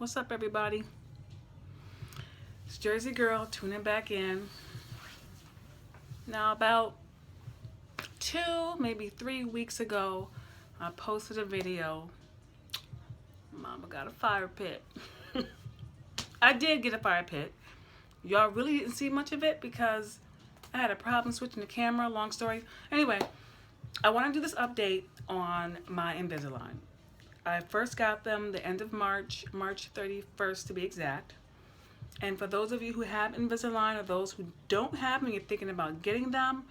What's up, everybody? It's Jersey Girl tuning back in. Now, about 2, maybe 3 weeks ago, I posted a video. Mama got a fire pit. I did get a fire pit. Y'all really didn't see much of it because I had a problem switching the camera. Long story. Anyway, I want to do this update on my Invisalign. I first got them the end of March 31st to be exact. And for those of you who have Invisalign or those who don't have them and you're thinking about getting them,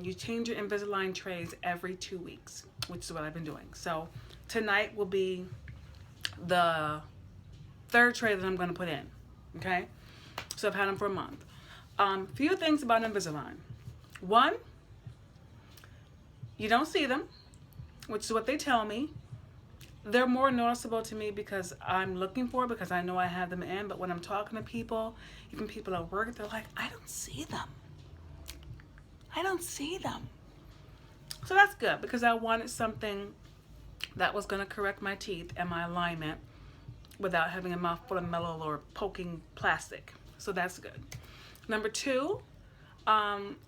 you change your Invisalign trays every 2 weeks, which is what I've been doing. So tonight will be the 3rd tray that I'm going to put in, okay? So I've had them for a month. Few things about Invisalign. One, you don't see them, which is what they tell me. They're more noticeable to me because I'm looking for it, because I know I have them in, but when I'm talking to people, even people at work, they're like, I don't see them. I don't see them. So that's good because I wanted something that was going to correct my teeth and my alignment without having a mouth full of metal or poking plastic. So that's good. Number 2,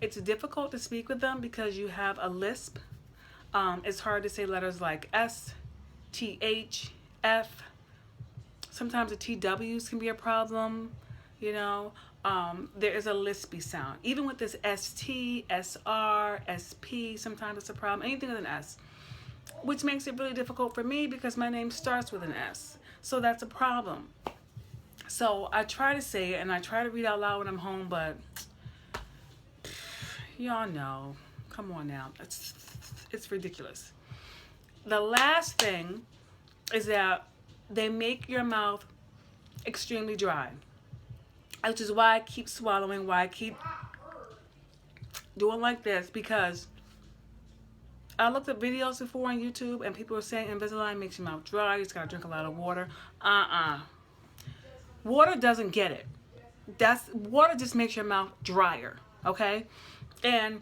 it's difficult to speak with them because you have a lisp. It's hard to say letters like S, T, H, F. Sometimes the TWs can be a problem, you know. There is a lispy sound. Even with this ST, SR, SP, sometimes it's a problem. Anything with an S. Which makes it really difficult for me because my name starts with an S. So that's a problem. So I try to say it and I try to read out loud when I'm home, but y'all know. Come on now. It's ridiculous. The last thing is that they make your mouth extremely dry, which is why I keep swallowing, why I keep doing like this, because I looked at videos before on YouTube and people were saying Invisalign makes your mouth dry, you just gotta drink a lot of water. Water doesn't get it. Water just makes your mouth drier, okay? And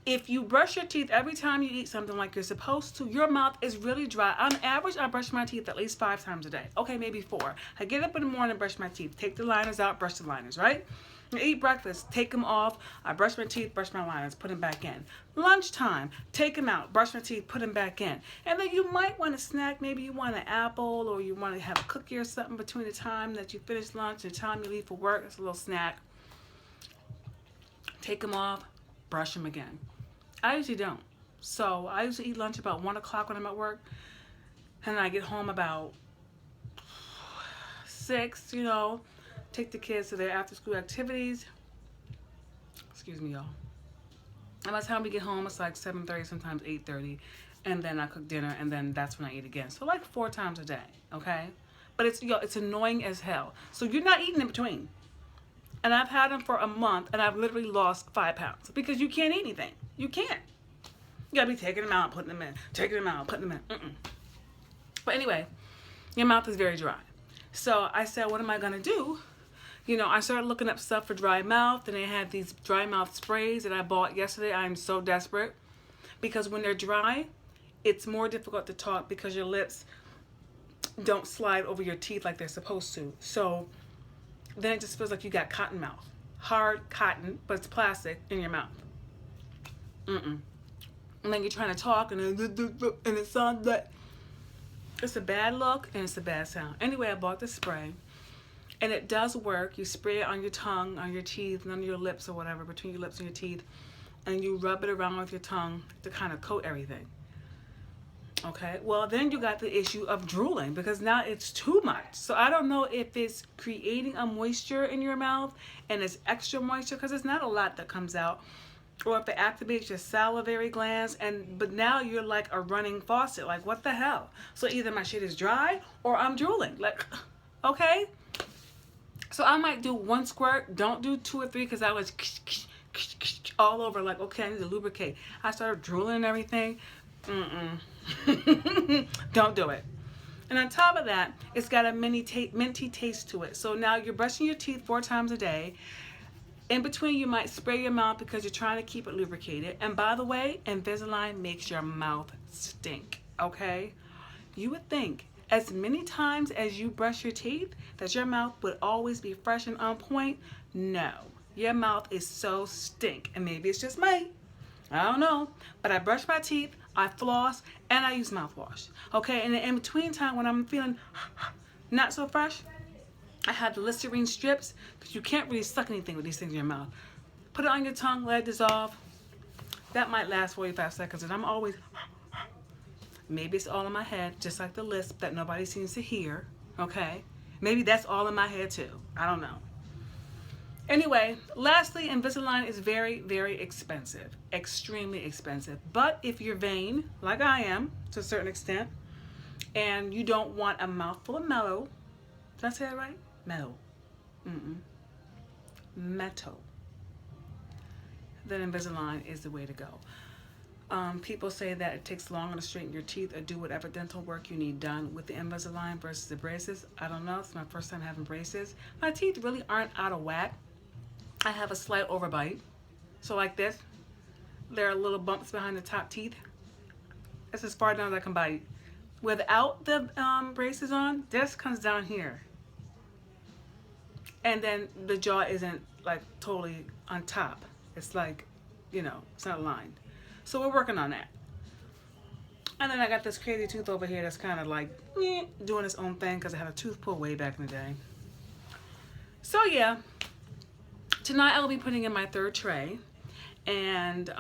if you brush your teeth every time you eat something like you're supposed to, your mouth is really dry. On average, I brush my teeth at least 5 times a day. Okay, maybe 4. I get up in the morning, brush my teeth, take the liners out, brush the liners, right? I eat breakfast, take them off, I brush my teeth, brush my liners, put them back in. Lunchtime, take them out, brush my teeth, put them back in. And then you might want a snack, maybe you want an apple or you want to have a cookie or something between the time that you finish lunch and the time you leave for work. It's a little snack. Take them off, brush them again. I usually don't. So I usually eat lunch about 1 o'clock when I'm at work. And then I get home about 6, you know. Take the kids to their after school activities. Excuse me, y'all. And by the time we get home, it's like 7:30, sometimes 8:30. And then I cook dinner and then that's when I eat again. So like 4 times a day, okay? But it's annoying as hell. So you're not eating in between. And I've had them for a month and I've literally lost 5 pounds because you can't eat anything. You can't. You gotta be taking them out, putting them in, taking them out, putting them in. But anyway, your mouth is very dry. So I said, what am I gonna do? You know, I started looking up stuff for dry mouth and they had these dry mouth sprays that I bought yesterday. I'm so desperate because when they're dry, it's more difficult to talk because your lips don't slide over your teeth like they're supposed to. So then it just feels like you got cotton mouth. Hard cotton, but it's plastic in your mouth. And then you're trying to talk and it sounds like it's a bad look and it's a bad sound. Anyway, I bought the spray and it does work. You spray it on your tongue, on your teeth, and on your lips or whatever, between your lips and your teeth, and you rub it around with your tongue to kind of coat everything. Okay, well then you got the issue of drooling because now it's too much. So I don't know if it's creating a moisture in your mouth and it's extra moisture because it's not a lot that comes out, or if it activates your salivary glands, but now you're like a running faucet. Like, what the hell? So either my shit is dry or I'm drooling. Like, okay? So I might do 1 squirt. Don't do 2 or 3 because I was all over. Like, okay, I need to lubricate. I started drooling and everything. Don't do it. And on top of that, it's got a minty taste to it. So now you're brushing your teeth 4 times a day. In between, you might spray your mouth because you're trying to keep it lubricated. And by the way, Invisalign makes your mouth stink, okay? You would think as many times as you brush your teeth, that your mouth would always be fresh and on point? No. Your mouth is so stink. And maybe it's just me. I don't know. But I brush my teeth, I floss, and I use mouthwash. Okay, and in between time when I'm feeling not so fresh, I have the Listerine strips, because you can't really suck anything with these things in your mouth. Put it on your tongue, let it dissolve. That might last 45 seconds, and I'm always, maybe it's all in my head, just like the lisp that nobody seems to hear, okay? Maybe that's all in my head too. I don't know. Anyway, lastly, Invisalign is very, very expensive, extremely expensive. But if you're vain, like I am, to a certain extent, and you don't want a mouthful of metal, did I say that right? Metal. Metal. Then Invisalign is the way to go. People say that it takes longer to straighten your teeth or do whatever dental work you need done with the Invisalign versus the braces. I don't know. It's my first time having braces. My teeth really aren't out of whack. I have a slight overbite. So like this, there are little bumps behind the top teeth. That's as far down as I can bite. Without the braces on, this comes down here. And then the jaw isn't like totally on top. It's like, you know, it's not aligned. So we're working on that. And then I got this crazy tooth over here that's kind of like doing its own thing because I had a tooth pull way back in the day. So yeah, tonight I'll be putting in my third tray. And,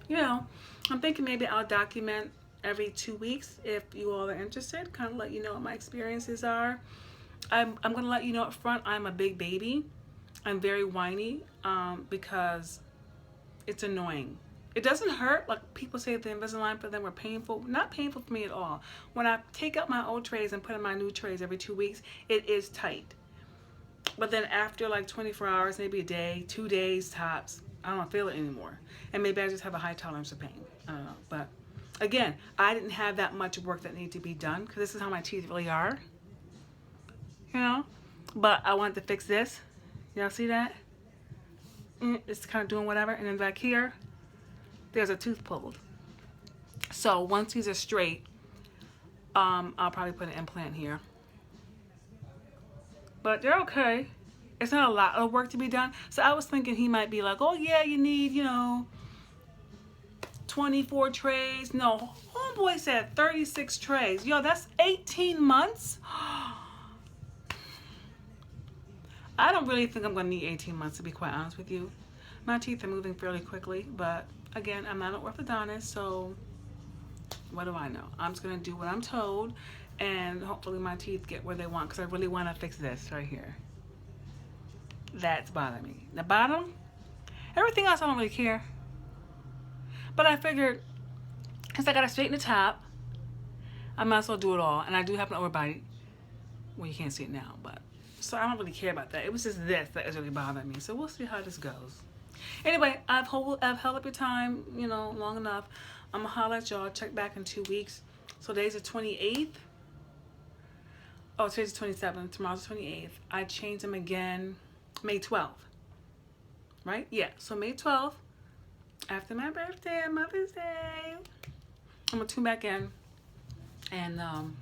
you know, I'm thinking maybe I'll document every 2 weeks if you all are interested, kind of let you know what my experiences are. I'm going to let you know up front, I'm a big baby. I'm very whiny because it's annoying. It doesn't hurt like people say the Invisalign for them were painful. Not painful for me at all. When I take out my old trays and put in my new trays every 2 weeks, it is tight. But then after like 24 hours, maybe a day, 2 days tops, I don't feel it anymore. And maybe I just have a high tolerance of pain. I don't know. But again, I didn't have that much work that needed to be done because this is how my teeth really are. You know? But I wanted to fix this. Y'all see that? It's kind of doing whatever. And then back here, there's a tooth pulled. So once these are straight, I'll probably put an implant here. But they're okay. It's not a lot of work to be done. So I was thinking he might be like, oh yeah, you need, you know, 24 trays. No, homeboy said 36 trays. Yo, that's 18 months. I don't really think I'm going to need 18 months, to be quite honest with you. My teeth are moving fairly quickly, but again, I'm not an orthodontist, so what do I know? I'm just going to do what I'm told, and hopefully my teeth get where they want, because I really want to fix this right here. That's bothering me. The bottom, everything else I don't really care. But I figured, since I got to straighten the top, I might as well do it all. And I do have an overbite. Well, you can't see it now, but so I don't really care about that. It was just this that is really bothering me. So we'll see how this goes. Anyway, I've held up your time, you know, long enough. I'm going to holler at y'all. Check back in 2 weeks. So today's the 28th. Oh, today's the 27th. Tomorrow's the 28th. I changed them again May 12th. Right? Yeah. So May 12th, after my birthday and Mother's Day, I'm going to tune back in. And I'm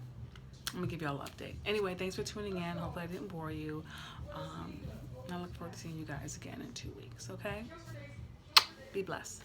going to give y'all an update. Anyway, thanks for tuning in. Hopefully I didn't bore you. I look forward to seeing you guys again in 2 weeks, okay? Be blessed.